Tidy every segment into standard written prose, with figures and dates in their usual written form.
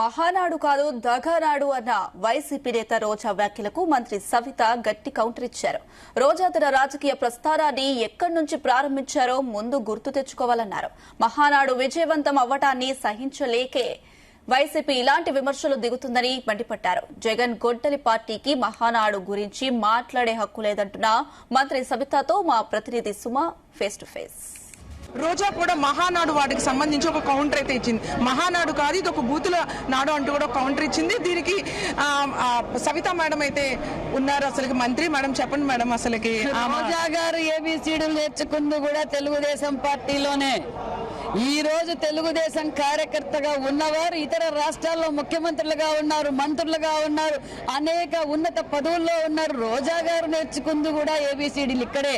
మహానాడు కాదు దగానాడు అన్న వైసీపీ నేత రోజా వ్యాఖ్యలకు మంత్రి సవిత గట్టి కౌంటర్ ఇచ్చారు. రోజా తన రాజకీయ ప్రస్థానాన్ని ఎక్కడి నుంచి ప్రారంభించారో ముందు గుర్తు తెచ్చుకోవాలన్నారు. మహానాడు విజయవంతం అవ్వటాన్ని సహించలేకే వైసీపీ ఇలాంటి విమర్శలు దిగుతుందని మండిపడ్డారు. జగన్ గొడ్డలి పార్టీకి మహానాడు గురించి మాట్లాడే హక్కు లేదంటున్న మంత్రి సవితతో మా ప్రతినిధి సుమ ఫేస్ టు ఫేస్. రోజా కూడా మహానాడు వాటికి సంబంధించి ఒక కౌంటర్ అయితే ఇచ్చింది. మహానాడు కాదు ఇది ఒక బూతుల నాడు అంటూ కూడా కౌంటర్ ఇచ్చింది. దీనికి సవిత మేడం అయితే ఉన్నారు. అసలు మంత్రి మేడం చెప్పండి మేడం, అసలుకి రోజా గారు ఏబిసిడీలు నేర్చుకుంది కూడా తెలుగుదేశం పార్టీలోనే. ఈ రోజు తెలుగుదేశం కార్యకర్తగా ఉన్నవారు ఇతర రాష్ట్రాల్లో ముఖ్యమంత్రులుగా ఉన్నారు, మంత్రులుగా ఉన్నారు, అనేక ఉన్నత పదవుల్లో ఉన్నారు. రోజా గారు నేర్చుకుంది కూడా ఏబిసిడీలు ఇక్కడే.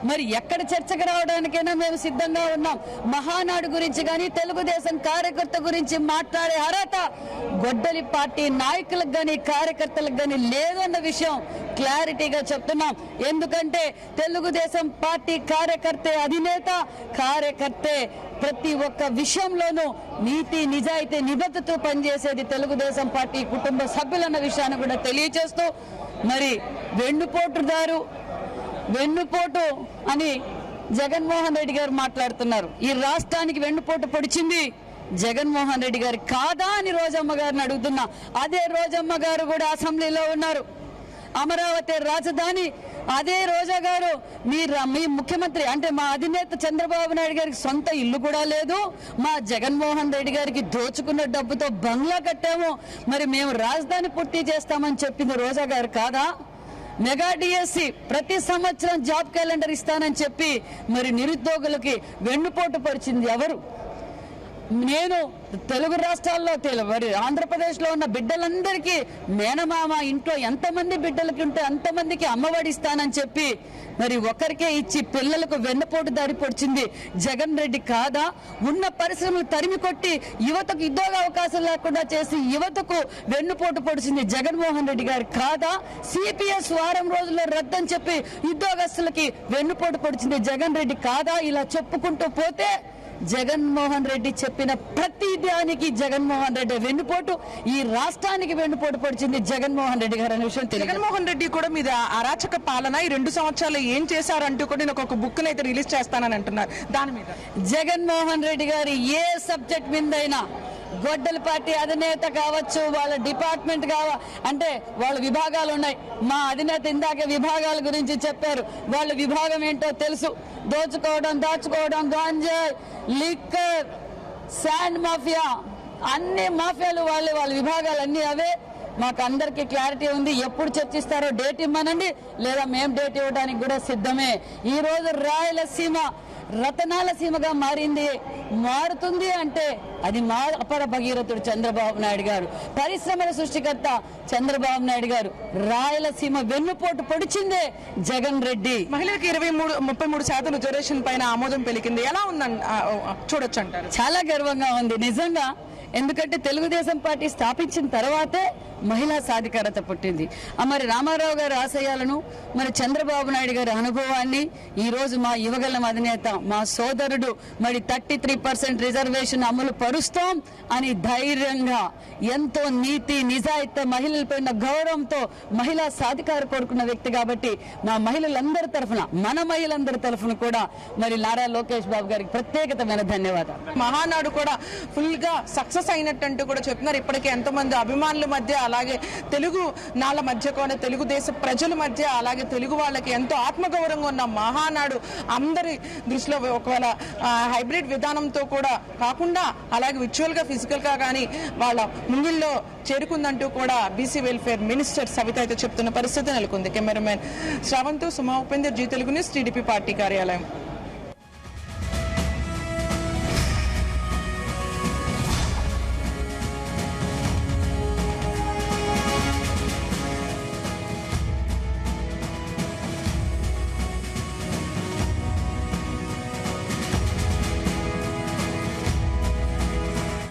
మరి ఎక్కడ చర్చకు రావడానికైనా మేము సిద్ధంగా ఉన్నాం. మహానాడు గురించి కానీ తెలుగుదేశం కార్యకర్త గురించి మాట్లాడే అర్హత గొడ్డలి పార్టీ నాయకులకు గాని కార్యకర్తలకు గాని లేదు అన్న విషయం క్లారిటీగా చెప్తున్నాం. ఎందుకంటే తెలుగుదేశం పార్టీ కార్యకర్తే అధినేత, కార్యకర్తే ప్రతి ఒక్క విషయంలోనూ నీతి నిజాయితీ నిబద్ధతతో పనిచేసేది తెలుగుదేశం పార్టీ కుటుంబ సభ్యులన్న విషయాన్ని కూడా తెలియజేస్తూ, మరి వెన్నుపోటు అని జగన్మోహన్ రెడ్డి గారు మాట్లాడుతున్నారు. ఈ రాష్ట్రానికి వెన్నుపోటు పొడిచింది జగన్మోహన్ రెడ్డి గారు కాదా అని రోజమ్మ గారిని అడుగుతున్నా. అదే రోజమ్మ గారు కూడా అసెంబ్లీలో ఉన్నారు. అమరావతి రాజధాని అదే రోజా గారు మీ ముఖ్యమంత్రి అంటే మా అధినేత చంద్రబాబు నాయుడు గారికి సొంత ఇల్లు కూడా లేదు, మా జగన్మోహన్ రెడ్డి గారికి దోచుకున్న డబ్బుతో బంగ్లా కట్టాము, మరి మేము రాజధాని పూర్తి చేస్తామని చెప్పింది రోజా గారు కాదా? మెగా డిఎస్సి ప్రతి సంవత్సరం జాబ్ క్యాలెండర్ ఇస్తానని చెప్పి మరి నిరుద్యోగులకి వెన్నుపోటు పరిచింది ఎవరు? నేను తెలుగు రాష్ట్రాల్లో ఆంధ్రప్రదేశ్ లో ఉన్న బిడ్డలందరికీ మేనమామ ఇంట్లో ఎంతమంది బిడ్డలకి ఉంటే అంతమందికి అమ్మఒడి ఇస్తానని చెప్పి మరి ఒకరికే ఇచ్చి పిల్లలకు వెన్నుపోటు దారి పొడిచింది జగన్ రెడ్డి కాదా? ఉన్న పరిశ్రమలు తరిమి కొట్టి యువతకు ఉద్యోగ అవకాశం లేకుండా చేసి యువతకు వెన్నుపోటు పొడిచింది జగన్మోహన్ రెడ్డి గారు కాదా? సిపిఎస్ వారం రోజుల్లో రద్దని చెప్పి ఉద్యోగస్తులకి వెన్నుపోటు పొడిచింది జగన్ రెడ్డి కాదా? ఇలా చెప్పుకుంటూ పోతే జగన్మోహన్ రెడ్డి చెప్పిన ప్రతి దానికి జగన్మోహన్ రెడ్డి వెన్నుపోటు, ఈ రాష్ట్రానికి వెన్నుపోటు పొడిచింది జగన్మోహన్ రెడ్డి గారు అనే విషయం తెలియదు. జగన్మోహన్ రెడ్డి కూడా మీద అరాచక పాలన ఈ 2 సంవత్సరాలు ఏం చేశారంటూ కూడా నేను ఒక బుక్ అయితే రిలీజ్ చేస్తానని అంటున్నారు. దాని మీద జగన్మోహన్ రెడ్డి గారు ఏ సబ్జెక్ట్ మీదైనా గొడ్డలి పార్టీ అధినేత కావచ్చు, వాళ్ళ డిపార్ట్మెంట్ అంటే వాళ్ళ విభాగాలు ఉన్నాయి. మా అధినేత ఇందాక విభాగాల గురించి చెప్పారు. వాళ్ళ విభాగం ఏంటో తెలుసు. దోచుకోవడం, దాచుకోవడం, గాంజాయి, లిక్కర్, శాండ్ మాఫియా, అన్ని మాఫియాలు వాళ్ళ విభాగాలు అన్ని అవే. మాకు అందరికీ క్లారిటీ ఉంది. ఎప్పుడు చర్చిస్తారో డేట్ ఇమ్మనండి, లేదా మేము డేట్ ఇవ్వడానికి కూడా సిద్ధమే. ఈ రోజు రాయలసీమ రతనాల సీమగా మారుతుంది అంటే అది మా అపర భగీరథుడు చంద్రబాబు నాయుడు గారు, పరిశ్రమల సృష్టికర్త చంద్రబాబు నాయుడు గారు. రాయలసీమ వెన్నుపోటు పొడిచిందే జగన్ రెడ్డి. మహిళలకు 33% రిజర్వేషన్ పైన ఆమోదం పలికింది. ఎలా ఉందని చూడొచ్చు అంటారు? చాలా గర్వంగా ఉంది నిజంగా. ఎందుకంటే తెలుగుదేశం పార్టీ స్థాపించిన తర్వాతే మహిళా సాధికారత పుట్టింది. మరి రామారావు గారి ఆశయాలను, మరి చంద్రబాబు నాయుడు గారి అనుభవాన్ని ఈ రోజు మా యువగలం అధినేత మా సోదరుడు మరి 33% రిజర్వేషన్ అమలు పరుస్తాం అని ధైర్యంగా, ఎంతో నీతి నిజాయితీ, మహిళలపై గౌరవంతో మహిళా సాధికార కోరుకున్న వ్యక్తి కాబట్టి మా మహిళలందరి తరఫున, మన మహిళలందరి తరఫున కూడా మరి నారా లోకేష్ బాబు గారికి ప్రత్యేకమైన ధన్యవాదాలు. మహానాడు కూడా ఫుల్ గా సక్సెస్ అయినట్టు కూడా చెప్తున్నారు. ఇప్పటికే ఎంతో మంది అభిమానుల మధ్య, అలాగే తెలుగు నాళ్ళ మధ్య కూడా, తెలుగుదేశం ప్రజల మధ్య, అలాగే తెలుగు వాళ్ళకి ఎంతో ఆత్మగౌరవంగా ఉన్న మహానాడు అందరి దృష్టిలో ఒకవేళ హైబ్రిడ్ విధానంతో కూడా కాకుండా అలాగే విర్చువల్ గా, ఫిజికల్ గా కానీ వాళ్ళ ముంగిల్లో చేరుకుందంటూ కూడా బీసీ వెల్ఫేర్ మినిస్టర్ సవిత అయితే చెప్తున్న పరిస్థితి నెలకొంది. Cameraman Sravanth, Suma Upender, Zee Telugu news, TDP party కార్యాలయం.